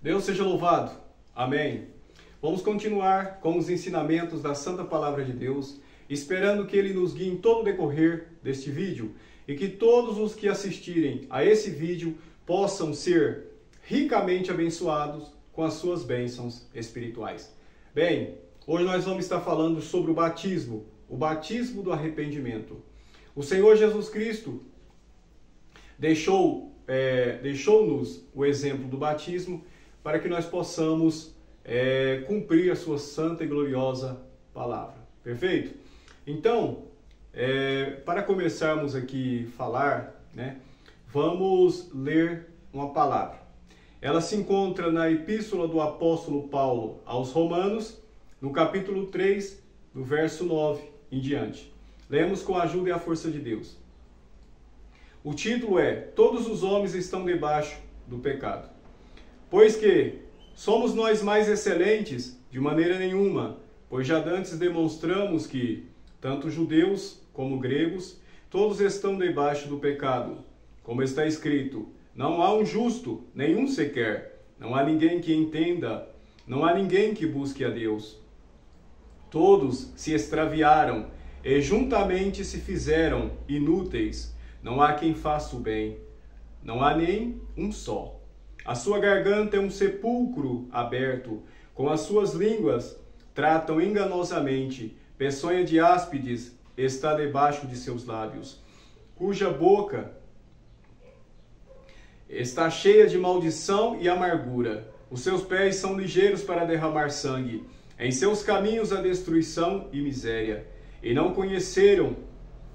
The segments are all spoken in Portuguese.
Deus seja louvado. Amém. Vamos continuar com os ensinamentos da Santa Palavra de Deus, esperando que Ele nos guie em todo o decorrer deste vídeo e que todos os que assistirem a esse vídeo possam ser ricamente abençoados com as suas bênçãos espirituais. Bem, hoje nós vamos estar falando sobre o batismo do arrependimento. O Senhor Jesus Cristo deixou-nos o exemplo do batismo para que nós possamos cumprir a sua santa e gloriosa palavra. Perfeito? Então, para começarmos aqui a falar, vamos ler uma palavra. Ela se encontra na Epístola do Apóstolo Paulo aos Romanos, no capítulo 3, no verso 9 em diante. Lemos com a ajuda e a força de Deus. O título é: Todos os homens estão debaixo do pecado. Pois que somos nós mais excelentes? De maneira nenhuma, pois já dantes demonstramos que, tanto judeus como gregos, todos estão debaixo do pecado. Como está escrito: não há um justo, nenhum sequer. Não há ninguém que entenda, não há ninguém que busque a Deus. Todos se extraviaram e juntamente se fizeram inúteis. Não há quem faça o bem, não há nem um só. A sua garganta é um sepulcro aberto, com as suas línguas tratam enganosamente. Peçonha de áspides está debaixo de seus lábios, cuja boca está cheia de maldição e amargura. Os seus pés são ligeiros para derramar sangue. Em seus caminhos a destruição e miséria. E não conheceram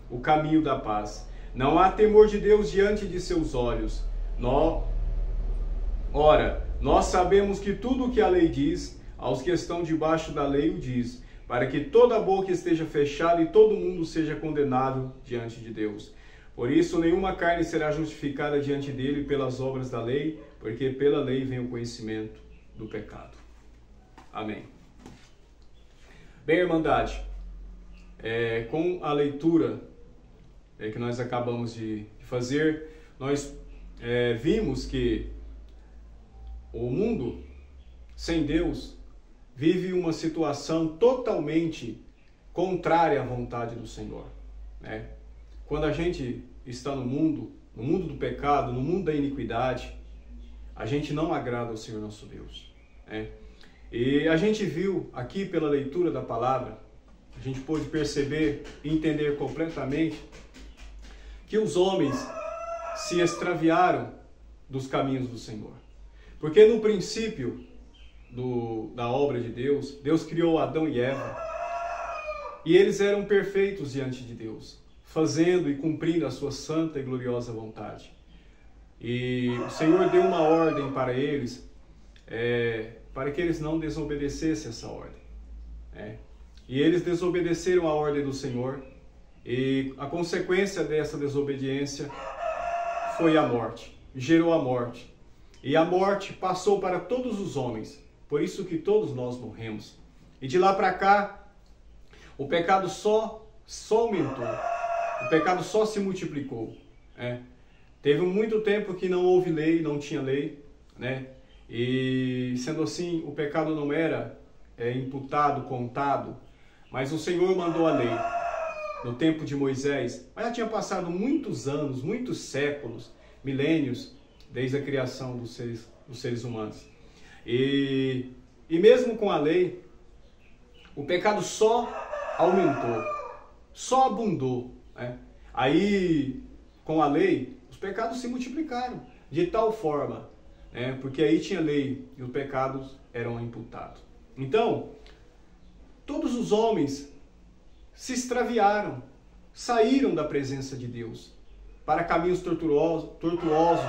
o caminho da paz. Não há temor de Deus diante de seus olhos. Ora, nós sabemos que tudo o que a lei diz, aos que estão debaixo da lei o diz, para que toda a boca esteja fechada e todo mundo seja condenável diante de Deus. Por isso, nenhuma carne será justificada diante dele pelas obras da lei, porque pela lei vem o conhecimento do pecado. Amém. Bem, Irmandade, com a leitura que nós acabamos de fazer, nós vimos que o mundo sem Deus vive uma situação totalmente contrária à vontade do Senhor. Quando a gente está no mundo do pecado, no mundo da iniquidade, a gente não agrada ao Senhor nosso Deus. E a gente viu aqui pela leitura da palavra, a gente pôde perceber e entender completamente que os homens se extraviaram dos caminhos do Senhor. Porque no princípio da obra de Deus, Deus criou Adão e Eva, e eles eram perfeitos diante de Deus, fazendo e cumprindo a sua santa e gloriosa vontade. E o Senhor deu uma ordem para eles, para que eles não desobedecessem essa ordem. E eles desobedeceram a ordem do Senhor, e a consequência dessa desobediência foi a morte, gerou a morte. E a morte passou para todos os homens, por isso que todos nós morremos. E de lá para cá, o pecado só aumentou, o pecado só se multiplicou. Teve muito tempo que não houve lei, não tinha lei, E sendo assim, o pecado não era imputado, contado, mas o Senhor mandou a lei no tempo de Moisés. Mas já tinha passado muitos anos, muitos séculos, milênios, desde a criação dos seres humanos. E mesmo com a lei, o pecado só aumentou, só abundou. Aí, com a lei, os pecados se multiplicaram de tal forma, porque aí tinha lei e os pecados eram imputados. Então, todos os homens se extraviaram, saíram da presença de Deus para caminhos tortuosos,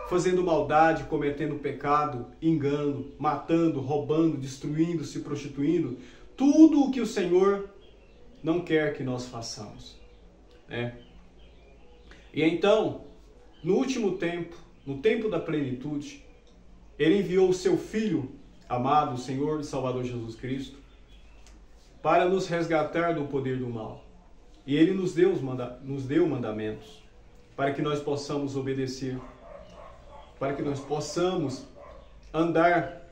fazendo maldade, cometendo pecado, engano, matando, roubando, destruindo, se prostituindo, tudo o que o Senhor não quer que nós façamos. E então, no último tempo, no tempo da plenitude, Ele enviou o seu Filho amado, o Senhor e Salvador Jesus Cristo, para nos resgatar do poder do mal. E Ele nos deu mandamentos para que nós possamos obedecer, para que nós possamos andar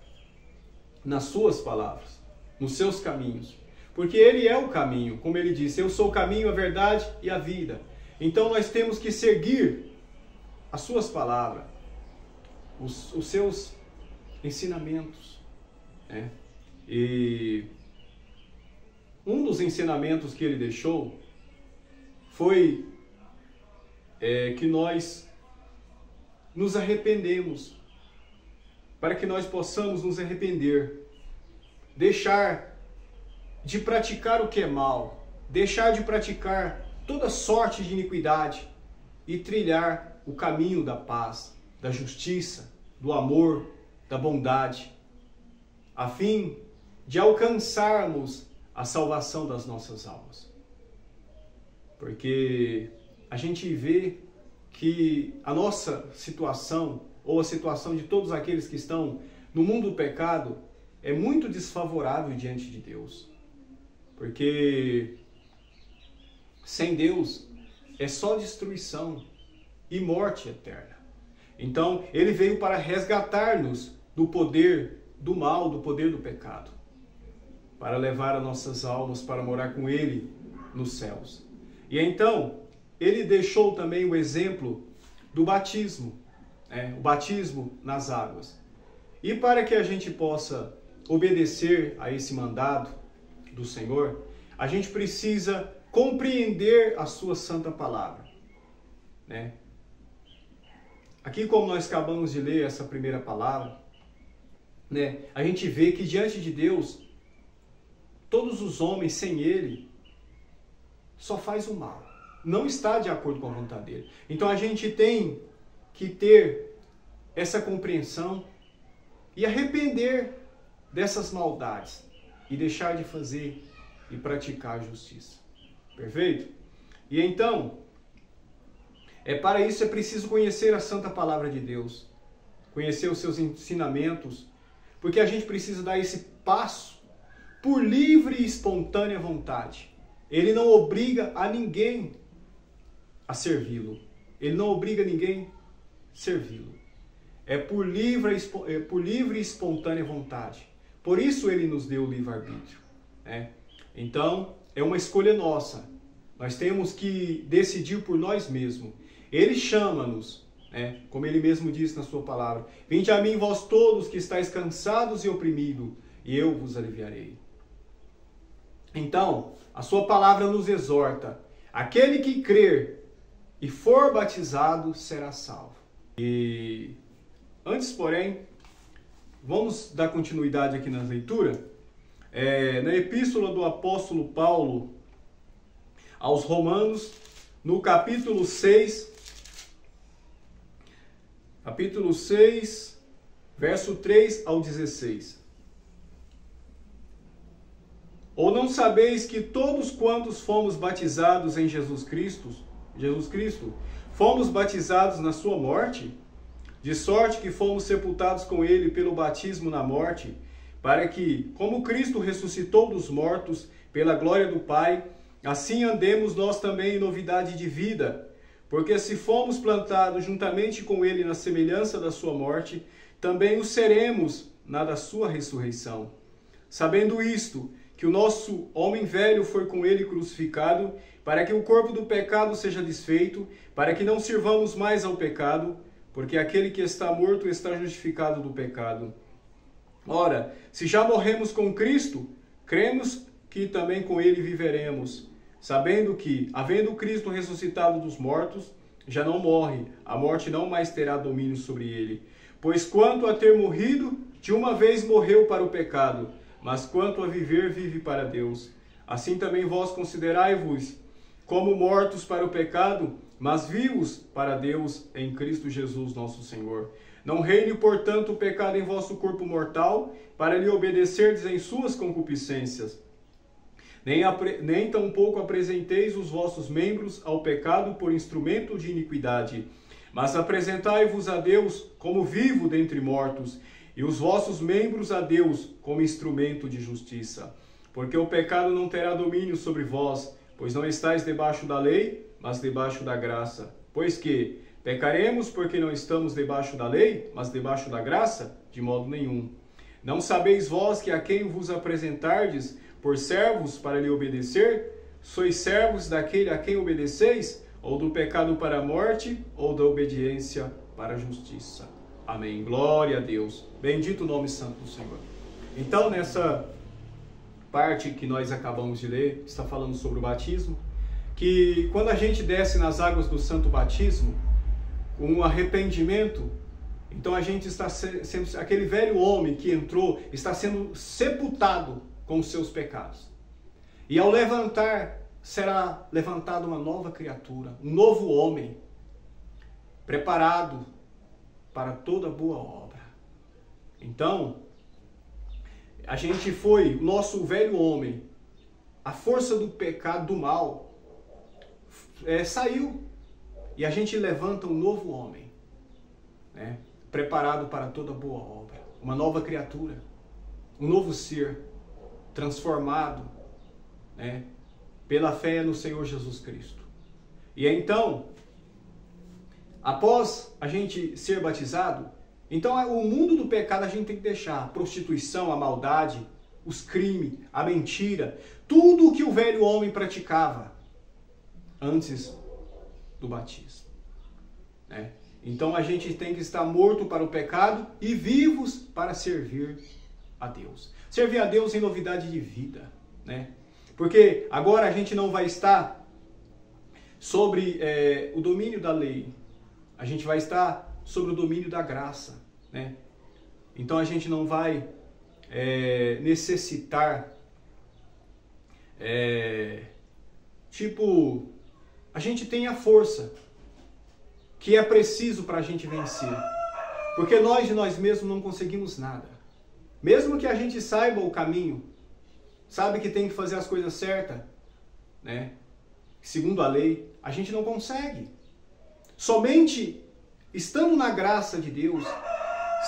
nas suas palavras, nos seus caminhos. Porque Ele é o caminho, como Ele disse, eu sou o caminho, a verdade e a vida. Então nós temos que seguir as suas palavras, os seus ensinamentos. Né? E um dos ensinamentos que Ele deixou foi que nós nos arrependemos, para que nós possamos nos arrepender, deixar de praticar o que é mal, deixar de praticar toda sorte de iniquidade e trilhar o caminho da paz, da justiça, do amor, da bondade, a fim de alcançarmos a salvação das nossas almas. Porque a gente vê que a nossa situação, ou a situação de todos aqueles que estão no mundo do pecado, é muito desfavorável diante de Deus. Porque sem Deus é só destruição e morte eterna. Então, Ele veio para resgatar-nos do poder do mal, do poder do pecado, para levar as nossas almas para morar com Ele nos céus. E então, Ele deixou também o exemplo do batismo, o batismo nas águas. E para que a gente possa obedecer a esse mandado do Senhor, a gente precisa compreender a sua santa palavra. Né? Aqui, como nós acabamos de ler essa primeira palavra, né, a gente vê que diante de Deus, todos os homens sem Ele só faz o mal. Não está de acordo com a vontade dele. Então a gente tem que ter essa compreensão e arrepender dessas maldades e deixar de fazer e praticar a justiça. Perfeito? E então, para isso é preciso conhecer a santa palavra de Deus, conhecer os seus ensinamentos, porque a gente precisa dar esse passo por livre e espontânea vontade. Ele não obriga a ninguém a servi-lo. Ele não obriga ninguém a servi-lo. É por livre e espontânea vontade. Por isso Ele nos deu o livre-arbítrio. Né? Então, é uma escolha nossa. Nós temos que decidir por nós mesmos. Ele chama-nos, como Ele mesmo disse na sua palavra: vinde a mim vós todos que estáis cansados e oprimidos, e eu vos aliviarei. Então, a sua palavra nos exorta: aquele que crer e for batizado será salvo. E antes, porém, vamos dar continuidade aqui na leitura. Na epístola do apóstolo Paulo aos Romanos, no capítulo 6, verso 3 ao 16. Ou não sabeis que todos quantos fomos batizados em Jesus Cristo, fomos batizados na sua morte? De sorte que fomos sepultados com ele pelo batismo na morte, para que, como Cristo ressuscitou dos mortos pela glória do Pai, assim andemos nós também em novidade de vida. Porque se fomos plantados juntamente com ele na semelhança da sua morte, também o seremos na da sua ressurreição. Sabendo isto, que o nosso homem velho foi com ele crucificado, para que o corpo do pecado seja desfeito, para que não sirvamos mais ao pecado, porque aquele que está morto está justificado do pecado. Ora, se já morremos com Cristo, cremos que também com ele viveremos, sabendo que, havendo Cristo ressuscitado dos mortos, já não morre, a morte não mais terá domínio sobre ele. Pois quanto a ter morrido, de uma vez morreu para o pecado, mas quanto a viver, vive para Deus. Assim também vós considerai-vos como mortos para o pecado, mas vivos para Deus em Cristo Jesus nosso Senhor. Não reine, portanto, o pecado em vosso corpo mortal, para lhe obedecerdes em suas concupiscências. Nem tampouco apresenteis os vossos membros ao pecado por instrumento de iniquidade, mas apresentai-vos a Deus como vivo dentre mortos, e os vossos membros a Deus como instrumento de justiça. Porque o pecado não terá domínio sobre vós, pois não estáis debaixo da lei, mas debaixo da graça. Pois que, Pecaremos porque não estamos debaixo da lei, mas debaixo da graça? De modo nenhum. Não sabeis vós que a quem vos apresentardes por servos para lhe obedecer, sois servos daquele a quem obedeceis, ou do pecado para a morte, ou da obediência para a justiça. Amém. Glória a Deus. Bendito o nome santo do Senhor. Então, nessa parte que nós acabamos de ler, está falando sobre o batismo, que quando a gente desce nas águas do santo batismo, com um arrependimento, então a gente está sendo, aquele velho homem que entrou, está sendo sepultado com os seus pecados. E ao levantar, será levantada uma nova criatura, um novo homem, preparado para toda boa obra. Então, a gente foi, o nosso velho homem, a força do pecado, do mal, saiu. E a gente levanta um novo homem, né? Preparado para toda boa obra. Uma nova criatura, um novo ser, transformado, né? Pela fé no Senhor Jesus Cristo. E então, após a gente ser batizado, então o mundo do pecado a gente tem que deixar. A prostituição, a maldade, os crimes, a mentira, tudo o que o velho homem praticava antes do batismo, né? Então a gente tem que estar morto para o pecado e vivos para servir a Deus. Servir a Deus em novidade de vida, né? Porque agora a gente não vai estar sobre o domínio da lei. A gente vai estar sobre o domínio da graça, né? Então a gente não vai necessitar a gente tem a força que é preciso para a gente vencer. Porque nós de nós mesmos não conseguimos nada. Mesmo que a gente saiba o caminho, sabe que tem que fazer as coisas certas, né? Segundo a lei, a gente não consegue. Somente estando na graça de Deus,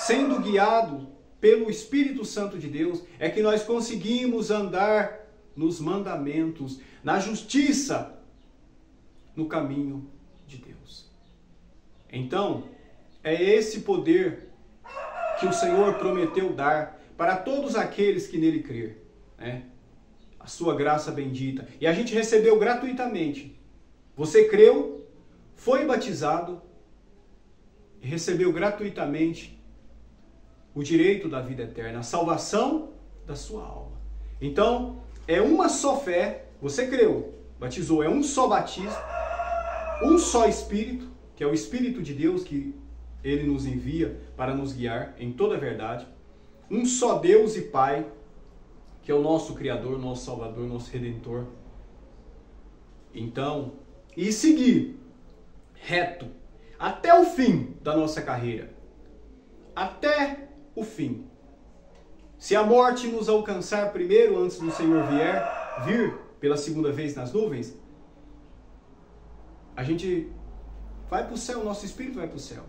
sendo guiado pelo Espírito Santo de Deus, é que nós conseguimos andar nos mandamentos, na justiça, no caminho de Deus. Então, é esse poder que o Senhor prometeu dar para todos aqueles que nele crer, né? A sua graça bendita. E a gente recebeu gratuitamente. Você creu, foi batizado e recebeu gratuitamente o direito da vida eterna, a salvação da sua alma. Então, é uma só fé, você creu, batizou, é um só batismo, um só Espírito, que é o Espírito de Deus que Ele nos envia para nos guiar em toda a verdade. Um só Deus e Pai, que é o nosso Criador, nosso Salvador, nosso Redentor. Então, e seguir reto até o fim da nossa carreira. Até o fim. Se a morte nos alcançar primeiro, antes do Senhor vir pela segunda vez nas nuvens, a gente vai para o céu, nosso espírito vai para o céu.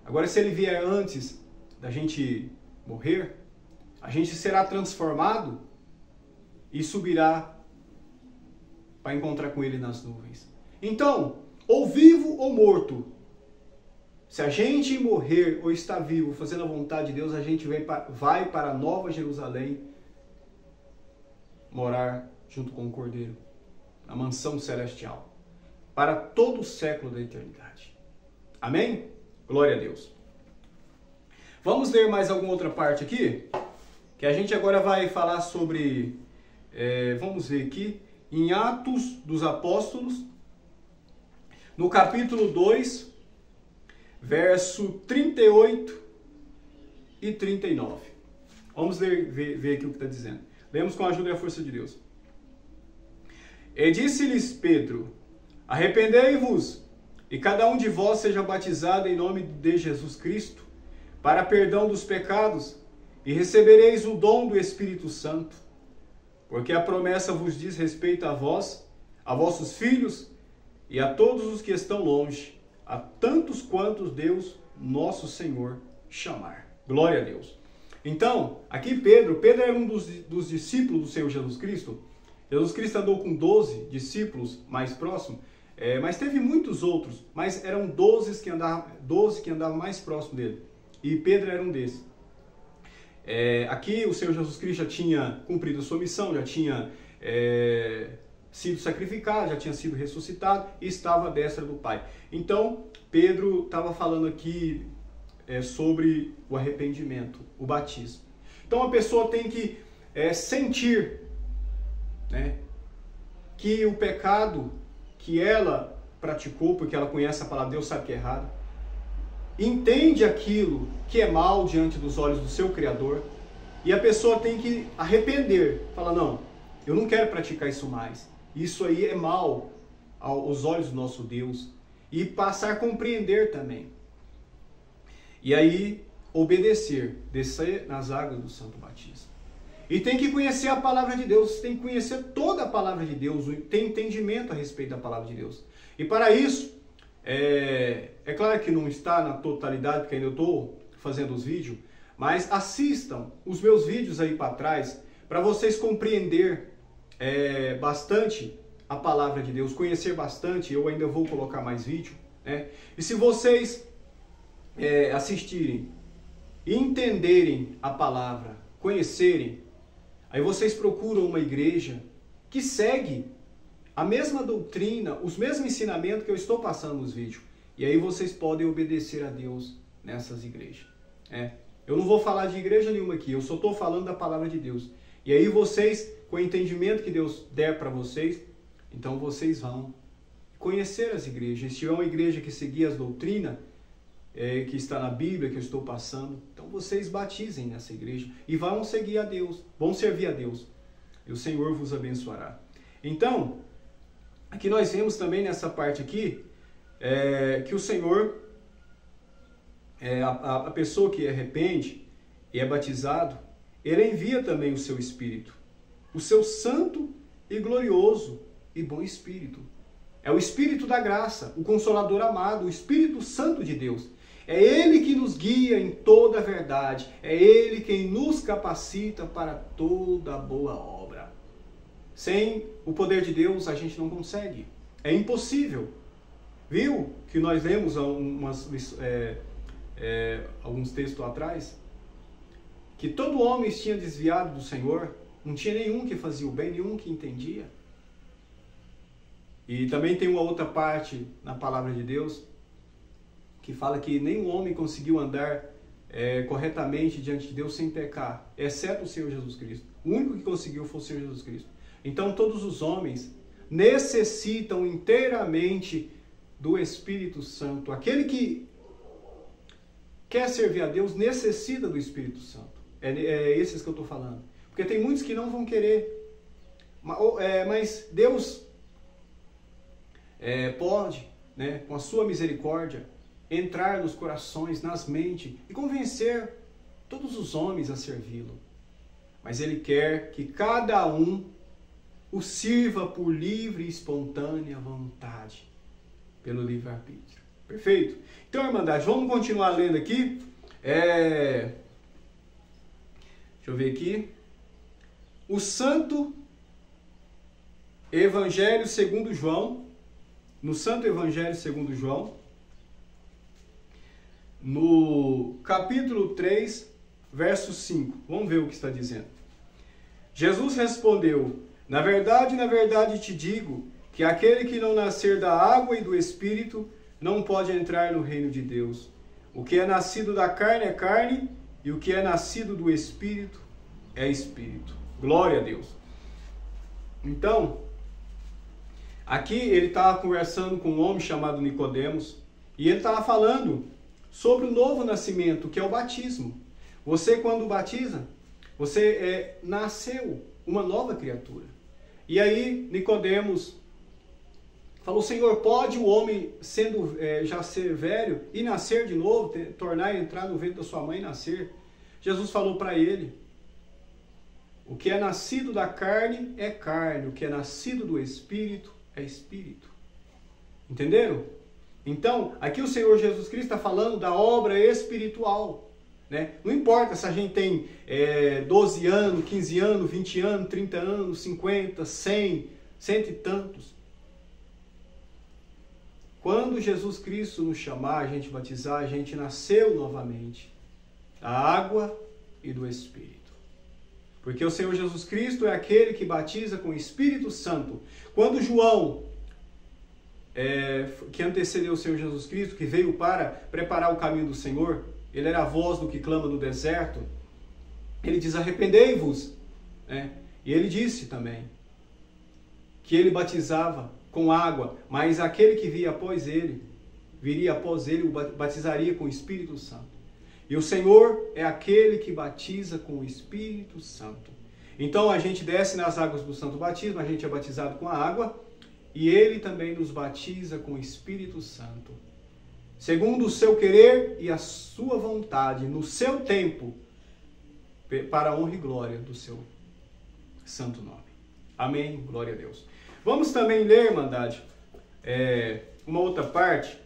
Agora, se ele vier antes da gente morrer, a gente será transformado e subirá para encontrar com ele nas nuvens. Então, ou vivo ou morto, se a gente morrer ou está vivo fazendo a vontade de Deus, a gente vai para a Nova Jerusalém morar junto com o Cordeiro, na mansão celestial, para todo o século da eternidade. Amém? Glória a Deus. Vamos ler mais alguma outra parte aqui? Que a gente agora vai falar sobre, vamos ver aqui, em Atos dos Apóstolos, no capítulo 2, verso 38 e 39. Vamos ver aqui o que está dizendo. Lemos com a ajuda e a força de Deus. E disse-lhes Pedro: arrependei-vos, e cada um de vós seja batizado em nome de Jesus Cristo, para perdão dos pecados, e recebereis o dom do Espírito Santo. Porque a promessa vos diz respeito a vós, a vossos filhos, e a todos os que estão longe, a tantos quantos Deus, nosso Senhor, chamar. Glória a Deus. Então, aqui Pedro era um dos discípulos do Senhor Jesus Cristo. Jesus Cristo andou com 12 discípulos mais próximos. mas teve muitos outros, mas eram 12 que andavam mais próximo dele. E Pedro era um desses. Aqui o Senhor Jesus Cristo já tinha cumprido a sua missão, já tinha sido sacrificado, já tinha sido ressuscitado e estava à destra do Pai. Então, Pedro estava falando aqui sobre o arrependimento, o batismo. Então, a pessoa tem que sentir, né, que o pecado que ela praticou, porque ela conhece a palavra de Deus, sabe que é errado, entende aquilo que é mal diante dos olhos do seu Criador, e a pessoa tem que arrepender, falar, não, eu não quero praticar isso mais, isso aí é mal aos olhos do nosso Deus, e passar a compreender também. E aí, obedecer, descer nas águas do Santo Batismo. E tem que conhecer a palavra de Deus, tem que conhecer toda a palavra de Deus, tem entendimento a respeito da palavra de Deus. E para isso, é claro que não está na totalidade, porque ainda eu estou fazendo os vídeos, mas assistam os meus vídeos aí para trás, para vocês compreender bastante a palavra de Deus, conhecer bastante. Eu ainda vou colocar mais vídeo, né? E se vocês assistirem e entenderem a palavra, conhecerem, aí vocês procuram uma igreja que segue a mesma doutrina, os mesmos ensinamentos que eu estou passando nos vídeos. E aí vocês podem obedecer a Deus nessas igrejas. Eu não vou falar de igreja nenhuma aqui, eu só estou falando da palavra de Deus. E aí vocês, com o entendimento que Deus der para vocês, então vocês vão conhecer as igrejas. Se tiver uma igreja que seguir as doutrinas, que está na Bíblia, que eu estou passando, então vocês batizem nessa igreja e vão seguir a Deus, vão servir a Deus, e o Senhor vos abençoará. Então, aqui nós vemos também nessa parte aqui, que o Senhor, a pessoa que arrepende e é batizado, Ele envia também o seu Espírito, o seu santo e glorioso e bom Espírito. É o Espírito da graça, o Consolador amado, o Espírito Santo de Deus. É Ele que nos guia em toda a verdade. É Ele quem nos capacita para toda boa obra. Sem o poder de Deus, a gente não consegue. É impossível. Viu que nós lemos alguns textos atrás? Que todo homem tinha desviado do Senhor. Não tinha nenhum que fazia o bem, nenhum que entendia. E também tem uma outra parte na palavra de Deus que fala que nenhum homem conseguiu andar corretamente diante de Deus sem pecar, exceto o Senhor Jesus Cristo. O único que conseguiu foi o Senhor Jesus Cristo. Então todos os homens necessitam inteiramente do Espírito Santo. Aquele que quer servir a Deus necessita do Espírito Santo. É esses que eu estou falando. Porque tem muitos que não vão querer. Mas Deus pode, né, com a sua misericórdia, entrar nos corações, nas mentes e convencer todos os homens a servi-lo. Mas Ele quer que cada um o sirva por livre e espontânea vontade, pelo livre-arbítrio. Perfeito? Então, irmandade, vamos continuar lendo aqui. Deixa eu ver aqui. O Santo Evangelho segundo João. No Santo Evangelho segundo João, no capítulo 3, verso 5. Vamos ver o que está dizendo. Jesus respondeu: na verdade te digo, que aquele que não nascer da água e do Espírito não pode entrar no reino de Deus. O que é nascido da carne é carne, e o que é nascido do Espírito é Espírito. Glória a Deus. Então, aqui ele estava conversando com um homem chamado Nicodemos, e ele estava falando sobre o novo nascimento, que é o batismo. Você, quando batiza, você nasceu uma nova criatura. E aí Nicodemos falou: Senhor, pode o homem, sendo já ser velho, e nascer de novo, entrar no ventre da sua mãe e nascer? Jesus falou para ele: o que é nascido da carne é carne, o que é nascido do Espírito é Espírito. Entenderam? Então, aqui o Senhor Jesus Cristo está falando da obra espiritual. Né? Não importa se a gente tem 12 anos, 15 anos, 20 anos, 30 anos, 50, 100, cento e tantos. quando Jesus Cristo nos chamar, a gente batizar, a gente nasceu novamente da água e do Espírito. Porque o Senhor Jesus Cristo é aquele que batiza com o Espírito Santo. Quando João, que antecedeu o Senhor Jesus Cristo, que veio para preparar o caminho do Senhor, ele era a voz do que clama no deserto, ele diz: arrependei-vos. E ele disse também que ele batizava com água, mas aquele que viria após ele, o batizaria com o Espírito Santo. E o Senhor é aquele que batiza com o Espírito Santo. Então a gente desce nas águas do Santo Batismo, a gente é batizado com a água, e Ele também nos batiza com o Espírito Santo. Segundo o seu querer e a sua vontade, no seu tempo, para a honra e glória do seu santo nome. Amém? Glória a Deus. Vamos também ler, Irmandade, uma outra parte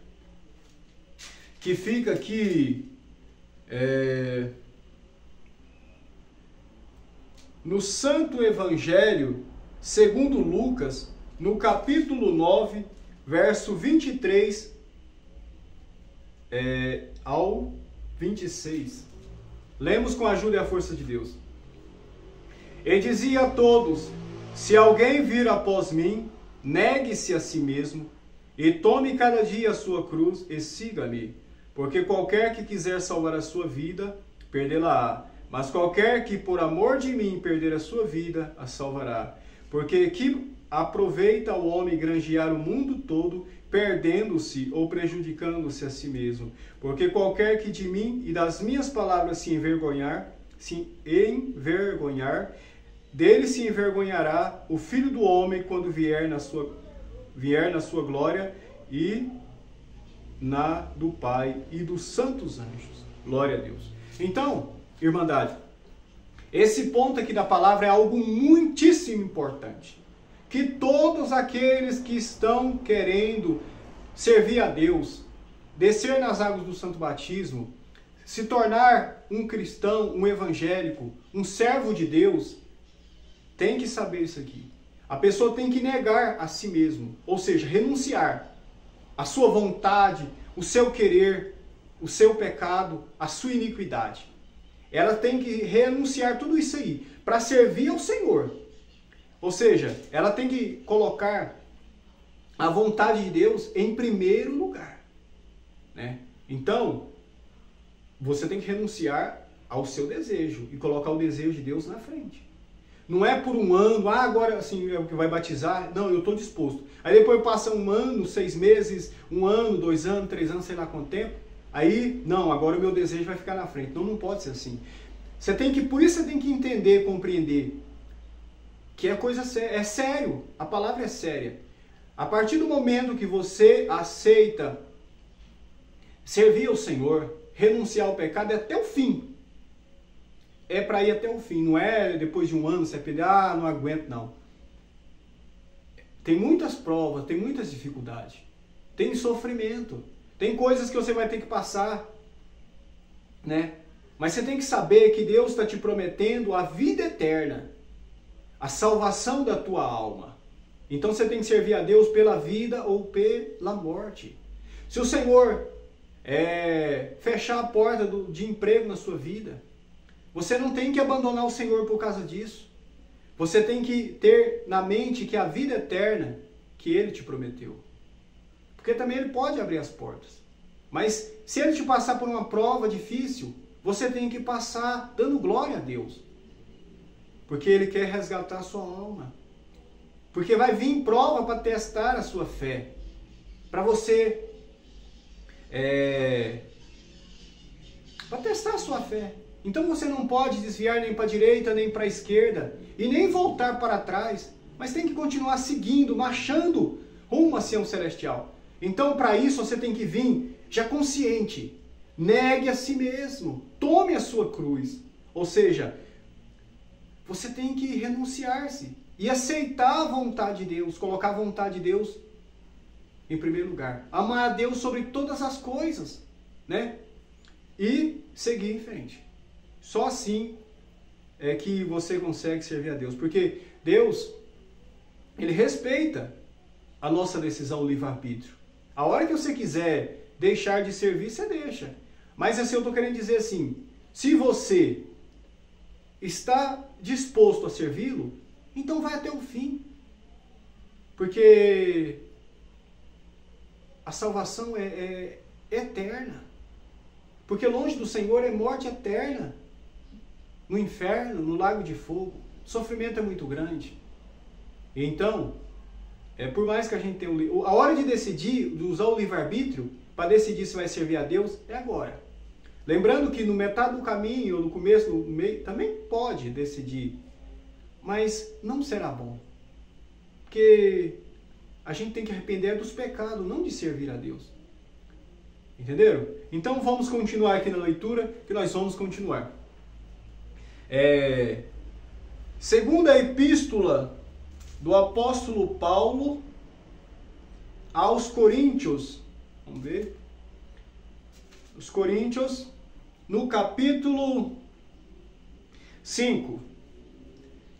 que fica aqui no Santo Evangelho segundo Lucas, no capítulo 9, verso 23 ao 26. Lemos com a ajuda e a força de Deus. E dizia a todos: se alguém vir após mim, negue-se a si mesmo, e tome cada dia a sua cruz, e siga-me. Porque qualquer que quiser salvar a sua vida, perdê-la-á. Mas qualquer que por amor de mim perder a sua vida, a salvará. Porque que aproveita o homem granjear o mundo todo, perdendo-se ou prejudicando-se a si mesmo. Porque qualquer que de mim e das minhas palavras se envergonhar, dele se envergonhará o Filho do Homem quando vier na sua glória e na do Pai e dos santos anjos. Glória a Deus. Então, Irmandade, esse ponto aqui da palavra é algo muitíssimo importante. Que todos aqueles que estão querendo servir a Deus, descer nas águas do Santo Batismo, se tornar um cristão, um evangélico, um servo de Deus, tem que saber isso aqui. A pessoa tem que negar a si mesmo, ou seja, renunciar a sua vontade, o seu querer, o seu pecado, a sua iniquidade. Ela tem que renunciar tudo isso aí para servir ao Senhor. Ou seja, ela tem que colocar a vontade de Deus em primeiro lugar, né? Então, você tem que renunciar ao seu desejo e colocar o desejo de Deus na frente. Não é por um ano, agora assim é o que vai batizar. Não, eu estou disposto. Aí depois passa um ano, 6 meses, 1 ano, 2 anos, 3 anos, sei lá quanto tempo. Aí, não, agora o meu desejo vai ficar na frente. Não pode ser assim. Por isso você tem que entender, compreender que a coisa é sério. A palavra é séria. A partir do momento que você aceita servir ao Senhor, renunciar ao pecado, é até o fim. É para ir até o fim, não é depois de um ano você pedir, não aguento, não. Tem muitas provas, tem muitas dificuldades, tem sofrimento, tem coisas que você vai ter que passar, né? Mas você tem que saber que Deus está te prometendo a vida eterna, a salvação da tua alma. Então você tem que servir a Deus pela vida ou pela morte. Se o Senhor fechar a porta de emprego na sua vida, você não tem que abandonar o Senhor por causa disso. Você tem que ter na mente que a vida eterna que Ele te prometeu. Porque também Ele pode abrir as portas. Mas se Ele te passar por uma prova difícil, você tem que passar dando glória a Deus. Porque Ele quer resgatar a sua alma. Porque vai vir prova para testar a sua fé. Para você... para testar a sua fé. Então você não pode desviar nem para a direita, nem para a esquerda, e nem voltar para trás, mas tem que continuar seguindo, marchando rumo a Sião Celestial. Então para isso você tem que vir já consciente, negue a si mesmo, tome a sua cruz. Ou seja, você tem que renunciar-se e aceitar a vontade de Deus, colocar a vontade de Deus em primeiro lugar. Amar a Deus sobre todas as coisas, né? E seguir em frente. Só assim é que você consegue servir a Deus. Porque Deus, Ele respeita a nossa decisão livre-arbítrio. A hora que você quiser deixar de servir, você deixa. Mas assim, eu estou querendo dizer assim, se você está disposto a servi-lo, então vai até o fim. Porque a salvação é eterna. Porque longe do Senhor é morte eterna. No inferno, no lago de fogo. O sofrimento é muito grande. Então, por mais que a gente tenha a hora de decidir, de usar o livre-arbítrio, para decidir se vai servir a Deus, é agora. Lembrando que no metade do caminho, ou no começo, no meio, também pode decidir. Mas não será bom. Porque a gente tem que arrepender dos pecados, não de servir a Deus. Entenderam? Então vamos continuar aqui na leitura, que nós vamos continuar. Segunda epístola do apóstolo Paulo aos Coríntios. Vamos ver. Os Coríntios, no capítulo 5,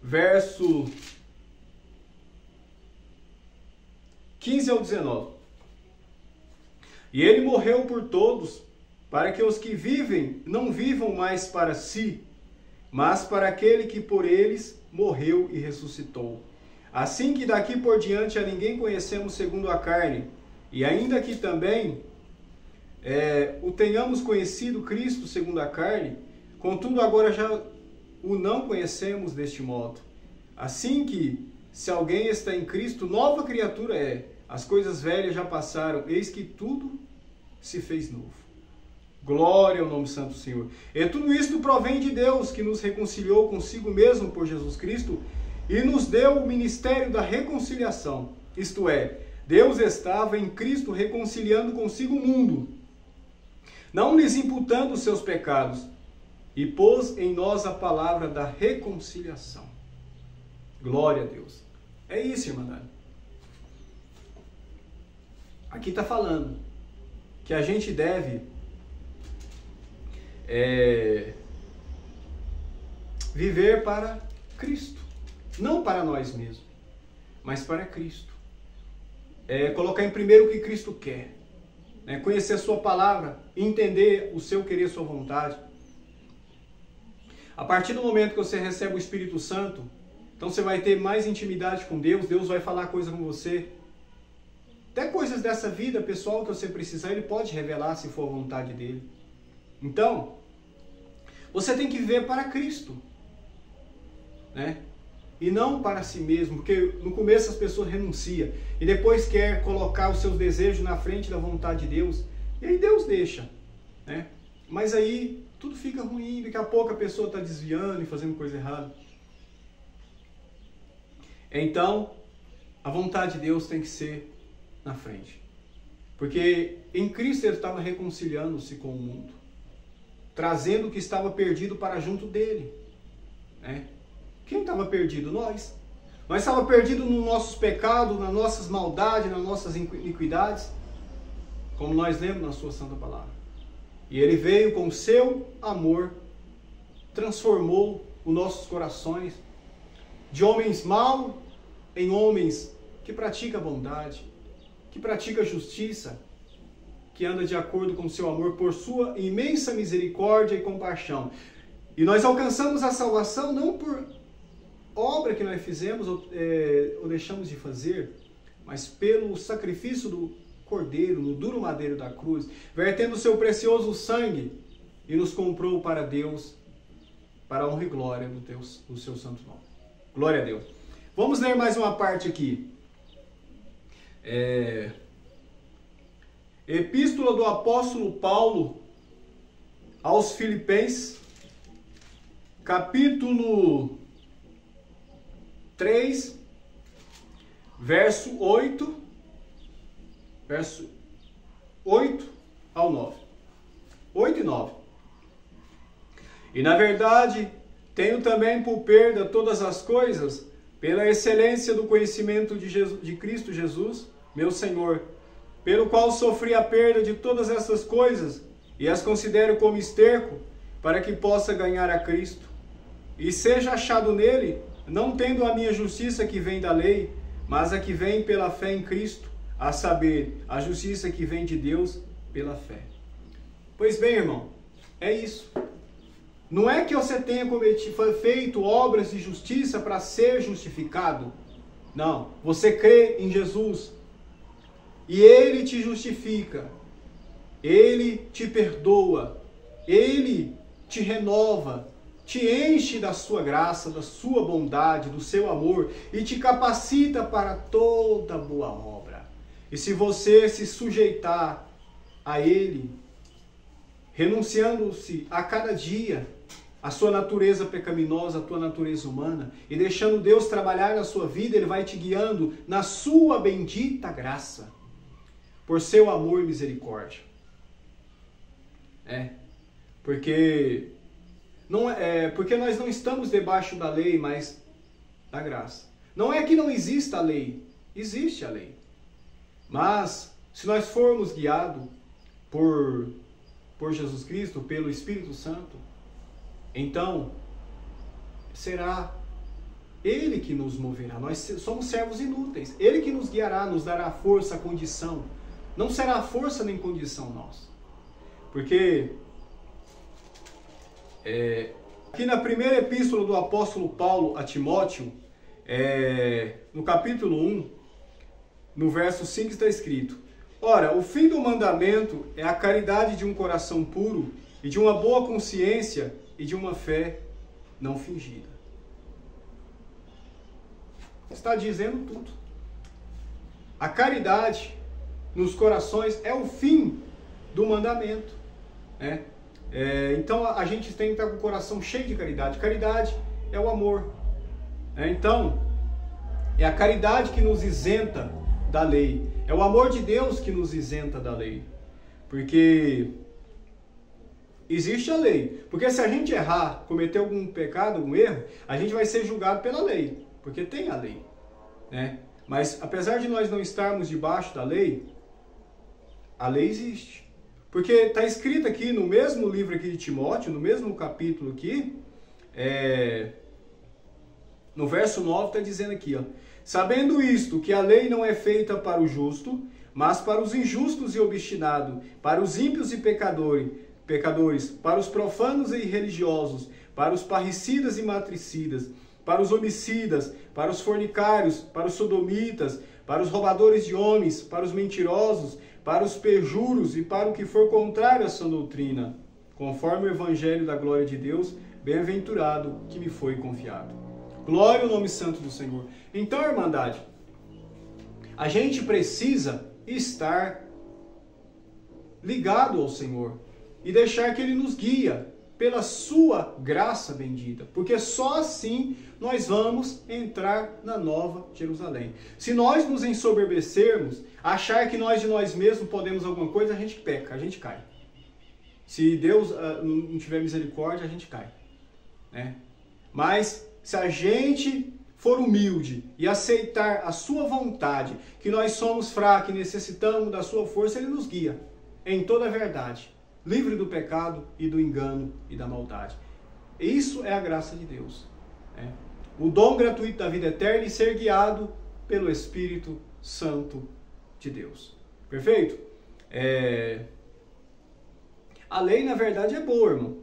verso 15 ao 19. E ele morreu por todos, para que os que vivem não vivam mais para si, mas para aquele que por eles morreu e ressuscitou. Assim que daqui por diante a ninguém conhecemos segundo a carne, e ainda que também o tenhamos conhecido Cristo segundo a carne, contudo agora já o não conhecemos deste modo. Assim que, se alguém está em Cristo, nova criatura é. As coisas velhas já passaram, eis que tudo se fez novo. Glória ao nome santo do Senhor. E tudo isto provém de Deus, que nos reconciliou consigo mesmo por Jesus Cristo e nos deu o ministério da reconciliação. Isto é, Deus estava em Cristo reconciliando consigo o mundo, não lhes imputando os seus pecados, e pôs em nós a palavra da reconciliação. Glória a Deus. É isso, irmandade. Aqui está falando que a gente deve viver para Cristo. Não para nós mesmos, mas para Cristo. Colocar em primeiro o que Cristo quer. Conhecer a sua palavra, entender o seu querer, a sua vontade. A partir do momento que você recebe o Espírito Santo, então você vai ter mais intimidade com Deus, Deus vai falar coisa com você. Até coisas dessa vida pessoal que você precisar, Ele pode revelar se for a vontade dEle. Então, você tem que viver para Cristo, e não para si mesmo, porque no começo as pessoas renunciam e depois quer colocar os seus desejos na frente da vontade de Deus, e aí Deus deixa, mas aí tudo fica ruim, daqui a pouco a pessoa está desviando e fazendo coisa errada. Então, a vontade de Deus tem que ser na frente, porque em Cristo Ele estava reconciliando-se com o mundo, trazendo o que estava perdido para junto dele. Quem estava perdido? Nós. Nós estávamos perdidos nos nossos pecados, nas nossas maldades, nas nossas iniquidades, como nós lemos na sua santa palavra. E Ele veio com o seu amor, transformou os nossos corações de homens maus em homens que praticam a bondade, que pratica a justiça, que anda de acordo com o seu amor por sua imensa misericórdia e compaixão. E nós alcançamos a salvação não por obra que nós fizemos ou deixamos de fazer, mas pelo sacrifício do Cordeiro no duro madeiro da cruz, vertendo o seu precioso sangue, e nos comprou para Deus, para a honra e glória do seu santo nome. Glória a Deus. Vamos ler mais uma parte aqui. Epístola do apóstolo Paulo aos Filipenses, capítulo 3, verso 8 ao 9. 8 e 9. E na verdade, tenho também por perda todas as coisas, pela excelência do conhecimento de Cristo Jesus, meu Senhor, pelo qual sofri a perda de todas essas coisas, e as considero como esterco, para que possa ganhar a Cristo, e seja achado nele, não tendo a minha justiça que vem da lei, mas a que vem pela fé em Cristo, a saber, a justiça que vem de Deus pela fé. Pois bem, irmão, é isso. Não é que você tenha feito obras de justiça para ser justificado. Não, você crê em Jesus e Ele te justifica, Ele te perdoa, Ele te renova, te enche da sua graça, da sua bondade, do seu amor e te capacita para toda boa obra. E se você se sujeitar a Ele, renunciando-se a cada dia a sua natureza pecaminosa, a tua natureza humana, e deixando Deus trabalhar na sua vida, Ele vai te guiando na sua bendita graça, por seu amor e misericórdia. Porque nós não estamos debaixo da lei, mas da graça. Não é que não exista a lei, existe a lei. Mas, se nós formos guiados por Jesus Cristo, pelo Espírito Santo, então será Ele que nos moverá. Nós somos servos inúteis. Ele que nos guiará, nos dará força, condição. Não será força nem condição nossa. Porque aqui na primeira epístola do apóstolo Paulo a Timóteo, no capítulo 1, no verso 5 está escrito: ora, o fim do mandamento é a caridade de um coração puro e de uma boa consciência e de uma fé não fingida. Está dizendo tudo. A caridade nos corações é o fim do mandamento. Então a gente tem que estar com o coração cheio de caridade. Caridade é o amor. Então, é a caridade que nos isenta da lei. É o amor de Deus que nos isenta da lei. Porque existe a lei. Porque se a gente errar, cometer algum pecado, algum erro, a gente vai ser julgado pela lei. Porque tem a lei. Mas apesar de nós não estarmos debaixo da lei, a lei existe. Porque está escrito aqui no mesmo livro aqui de Timóteo, no mesmo capítulo aqui, no verso 9 está dizendo aqui, sabendo isto, que a lei não é feita para o justo, mas para os injustos e obstinados, para os ímpios e pecadores, para os profanos e irreligiosos, para os parricidas e matricidas, para os homicidas, para os fornicários, para os sodomitas, para os roubadores de homens, para os mentirosos, para os perjuros e para o que for contrário à sã doutrina, conforme o evangelho da glória de Deus, bem-aventurado que me foi confiado. Glória ao nome santo do Senhor. Então, irmandade, a gente precisa estar ligado ao Senhor e deixar que Ele nos guia pela sua graça bendita, porque só assim nós vamos entrar na Nova Jerusalém. Se nós nos ensoberbecermos, achar que nós de nós mesmos podemos alguma coisa, a gente peca, a gente cai. Se Deus não tiver misericórdia, a gente cai. Mas se a gente for humilde e aceitar a sua vontade, que nós somos fracos e necessitamos da sua força, Ele nos guia em toda a verdade, livre do pecado e do engano e da maldade. Isso é a graça de Deus. O dom gratuito da vida eterna e ser guiado pelo Espírito Santo de Deus. Perfeito? A lei, na verdade, é boa, irmão.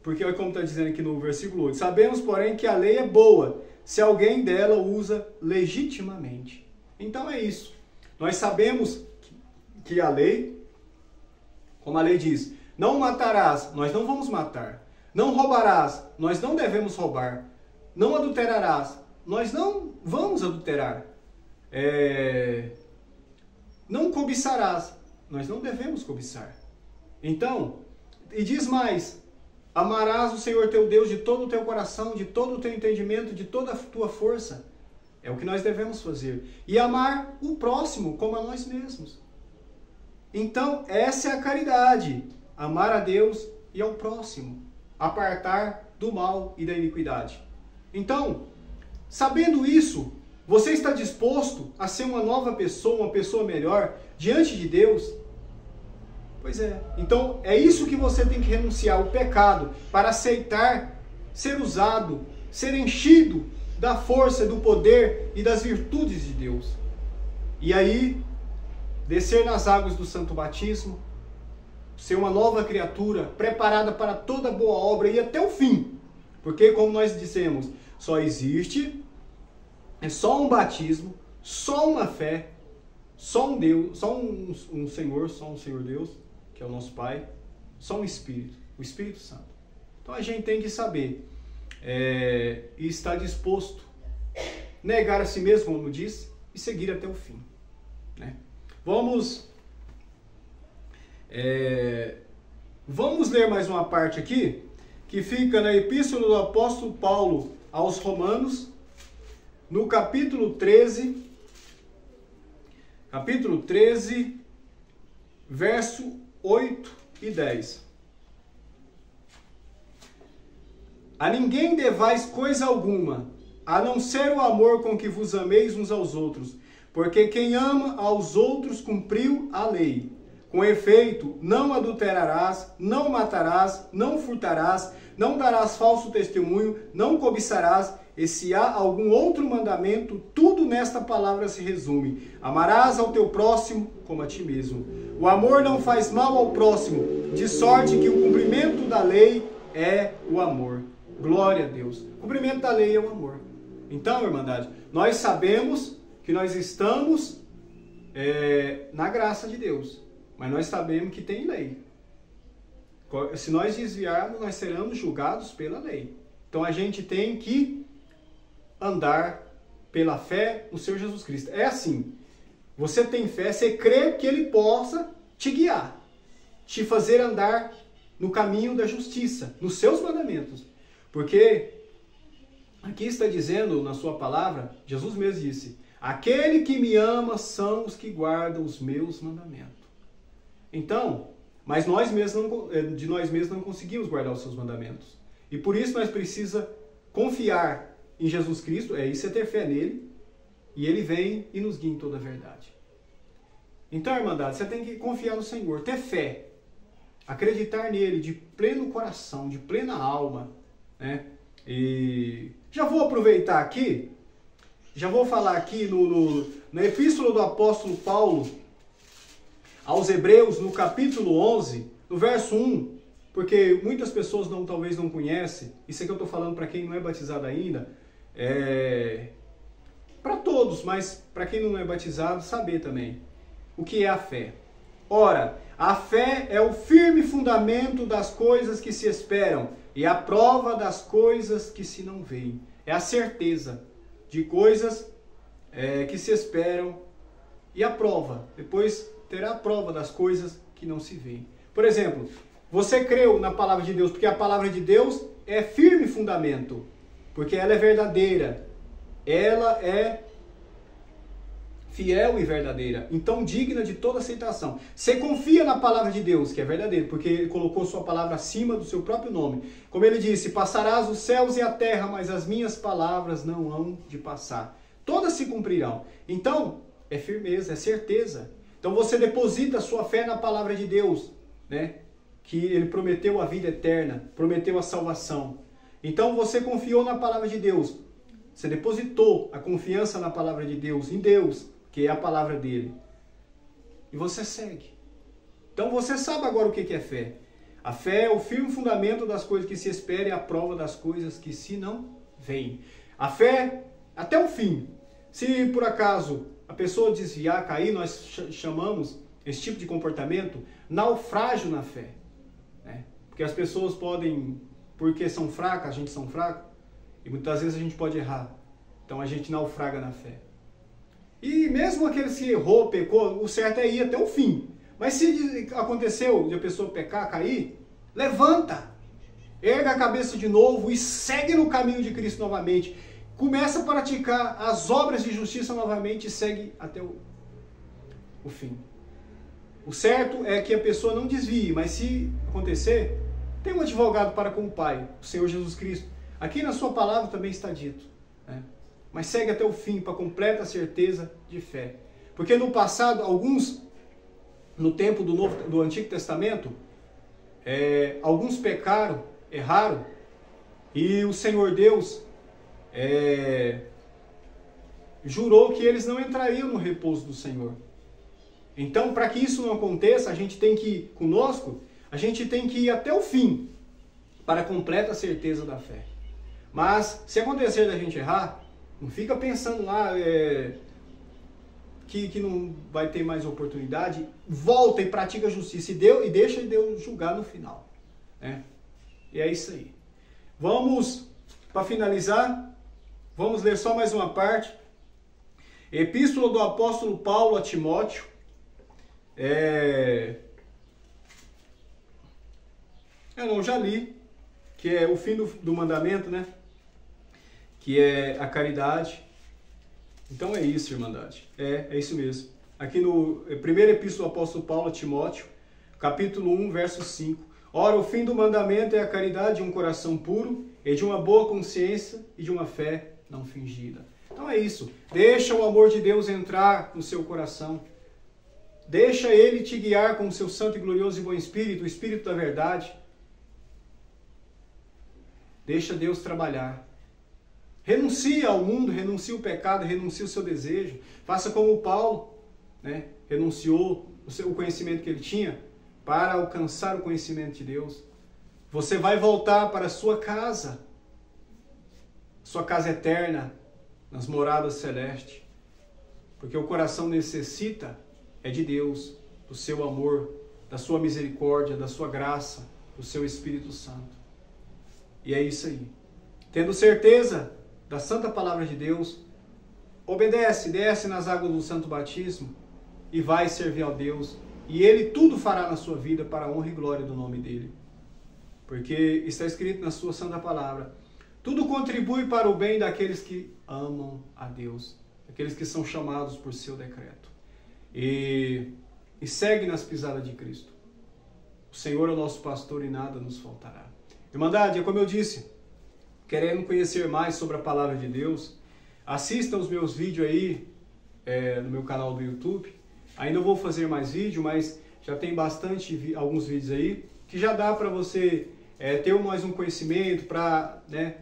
Porque, como está dizendo aqui no versículo 8, sabemos, porém, que a lei é boa, se alguém dela usa legitimamente. Então é isso. Nós sabemos que a lei, como a lei diz, não matarás, nós não vamos matar. Não roubarás, nós não devemos roubar. Não adulterarás, nós não vamos adulterar. Não cobiçarás, nós não devemos cobiçar. Então, e diz mais, amarás o Senhor teu Deus de todo o teu coração, de todo o teu entendimento, de toda a tua força. É o que nós devemos fazer. E amar o próximo como a nós mesmos. Então, essa é a caridade. Amar a Deus e ao próximo. Apartar do mal e da iniquidade. Então, sabendo isso, você está disposto a ser uma nova pessoa, uma pessoa melhor, diante de Deus? Pois é. Então, é isso que você tem que renunciar, o pecado, para aceitar ser usado, ser enchido da força, do poder e das virtudes de Deus. E aí, descer nas águas do santo batismo, ser uma nova criatura, preparada para toda boa obra e até o fim. Porque, como nós dissemos, só existe, é só um batismo, só uma fé, só um Deus, só um Senhor Deus, que é o nosso Pai, só um Espírito, o Espírito Santo. Então a gente tem que saber e estar disposto a negar a si mesmo, como diz, e seguir até o fim. Né? Vamos ler mais uma parte aqui, que fica na Epístola do Apóstolo Paulo aos Romanos, no capítulo 13, verso 8 e 10. A ninguém devais coisa alguma, a não ser o amor com que vos ameis uns aos outros, porque quem ama aos outros cumpriu a lei. Com efeito, não adulterarás, não matarás, não furtarás, não darás falso testemunho, não cobiçarás, e se há algum outro mandamento, tudo nesta palavra se resume: amarás ao teu próximo como a ti mesmo. O amor não faz mal ao próximo, de sorte que o cumprimento da lei é o amor. Glória a Deus. O cumprimento da lei é o amor. Então, irmandade, nós sabemos que nós estamos na graça de Deus, mas nós sabemos que tem lei. Se nós desviarmos, nós seremos julgados pela lei. Então a gente tem que andar pela fé no Senhor Jesus Cristo. É assim, você tem fé, você crê que Ele possa te guiar, te fazer andar no caminho da justiça, nos seus mandamentos. Porque aqui está dizendo na sua palavra, Jesus mesmo disse: aquele que me ama são os que guardam os meus mandamentos. Então, mas de nós mesmos não conseguimos guardar os seus mandamentos. E por isso nós precisamos confiar em Jesus Cristo, isso é ter fé nele, e ele vem e nos guia em toda a verdade. Então, irmandade, você tem que confiar no Senhor, ter fé, acreditar nele de pleno coração, de plena alma, né? E já vou aproveitar aqui, já vou falar aqui na Epístola do Apóstolo Paulo aos Hebreus, no capítulo 11, no verso 1, porque muitas pessoas talvez não conhecem, isso aqui eu estou falando para quem não é batizado ainda, para todos, mas para quem não é batizado, saber também o que é a fé. Ora, a fé é o firme fundamento das coisas que se esperam e a prova das coisas que se não veem. É a certeza de coisas que se esperam e a prova. Depois terá a prova das coisas que não se veem. Por exemplo, você creu na palavra de Deus, porque a palavra de Deus é firme fundamento, porque ela é verdadeira, ela é fiel e verdadeira, então digna de toda aceitação. Você confia na palavra de Deus, que é verdadeira, porque Ele colocou sua palavra acima do seu próprio nome. Como Ele disse: passarás os céus e a terra, mas as minhas palavras não hão de passar. Todas se cumprirão. Então, é firmeza, é certeza. Então você deposita a sua fé na palavra de Deus, né? Que Ele prometeu a vida eterna, prometeu a salvação. Então você confiou na palavra de Deus. Você depositou a confiança na palavra de Deus, em Deus, que é a palavra dele. E você segue. Então você sabe agora o que é fé. A fé é o firme fundamento das coisas que se esperam e a prova das coisas que se não veem. A fé até o fim. Se por acaso a pessoa desviar, cair, nós chamamos esse tipo de comportamento naufrágio na fé. Né? Porque as pessoas podem, porque são fracas, a gente são fracos, e muitas vezes a gente pode errar. Então a gente naufraga na fé. E mesmo aqueles que errou, pecou, o certo é ir até o fim. Mas se aconteceu de a pessoa pecar, cair, levanta, erga a cabeça de novo e segue no caminho de Cristo novamente. Começa a praticar as obras de justiça novamente e segue até o fim. O certo é que a pessoa não desvie, mas se acontecer, tem um advogado para com o Pai, o Senhor Jesus Cristo. Aqui na sua palavra também está dito, né? Mas segue até o fim, para completa certeza de fé. Porque no passado, alguns, no tempo do Antigo Testamento, alguns pecaram, erraram, e o Senhor Deus jurou que eles não entrariam no repouso do Senhor. Então, para que isso não aconteça, a gente tem que, conosco, a gente tem que ir até o fim, para a completa certeza da fé. Mas, se acontecer da gente errar, não fica pensando lá que não vai ter mais oportunidade. Volta e pratica a justiça e deixa Deus julgar no final. Né? E é isso aí. Vamos, para finalizar, vamos ler só mais uma parte. Epístola do apóstolo Paulo a Timóteo. Eu não já li, que é o fim do mandamento, né? Que é a caridade. Então é isso, irmandade. É isso mesmo. Aqui no primeiro epístola do apóstolo Paulo a Timóteo, capítulo 1, verso 5. Ora, o fim do mandamento é a caridade de um coração puro e de uma boa consciência e de uma fé não fingida. Então é isso. Deixa o amor de Deus entrar no seu coração. Deixa Ele te guiar com o seu santo e glorioso e bom Espírito, o Espírito da verdade. Deixa Deus trabalhar. Renuncia ao mundo, renuncia o pecado, renuncia o seu desejo. Faça como Paulo, né? Renunciou o conhecimento que ele tinha para alcançar o conhecimento de Deus. Você vai voltar para a sua casa eterna, nas moradas celestes. Porque o coração necessita de Deus, do seu amor, da sua misericórdia, da sua graça, do seu Espírito Santo. E é isso aí. Tendo certeza da santa palavra de Deus, obedece, desce nas águas do santo batismo e vai servir ao Deus. E Ele tudo fará na sua vida para a honra e glória do nome dEle. Porque está escrito na sua santa palavra, tudo contribui para o bem daqueles que amam a Deus, aqueles que são chamados por seu decreto. E segue nas pisadas de Cristo. O Senhor é o nosso pastor e nada nos faltará. Irmandade, é como eu disse, querendo conhecer mais sobre a palavra de Deus, assista os meus vídeos aí no meu canal do YouTube. Ainda vou fazer mais vídeo, mas já tem alguns vídeos aí que já dá para você ter mais um conhecimento para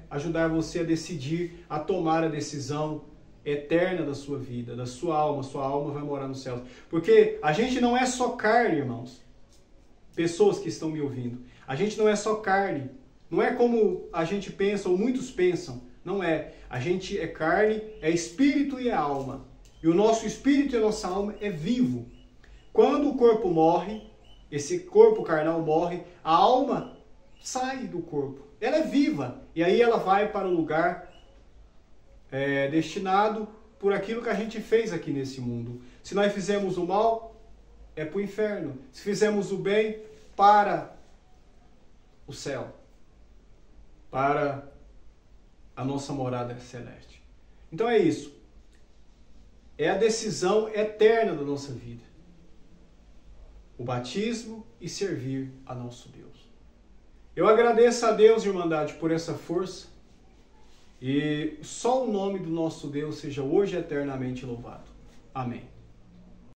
ajudar você a decidir, a tomar a decisão eterna da sua vida, da sua alma vai morar nos céus. Porque a gente não é só carne, irmãos. Pessoas que estão me ouvindo. A gente não é só carne. Não é como a gente pensa, ou muitos pensam. Não é. A gente é carne, é espírito e é alma. E o nosso espírito e a nossa alma é vivo. Quando o corpo morre, esse corpo carnal morre, a alma sai do corpo. Ela é viva. E aí ela vai para o lugar destinado por aquilo que a gente fez aqui nesse mundo. Se nós fizemos o mal, é para o inferno. Se fizemos o bem, para o céu. Para a nossa morada celeste. Então é isso. É a decisão eterna da nossa vida. O batismo e servir a nosso Deus. Eu agradeço a Deus, irmandade, por essa força. E só o nome do nosso Deus seja hoje eternamente louvado. Amém.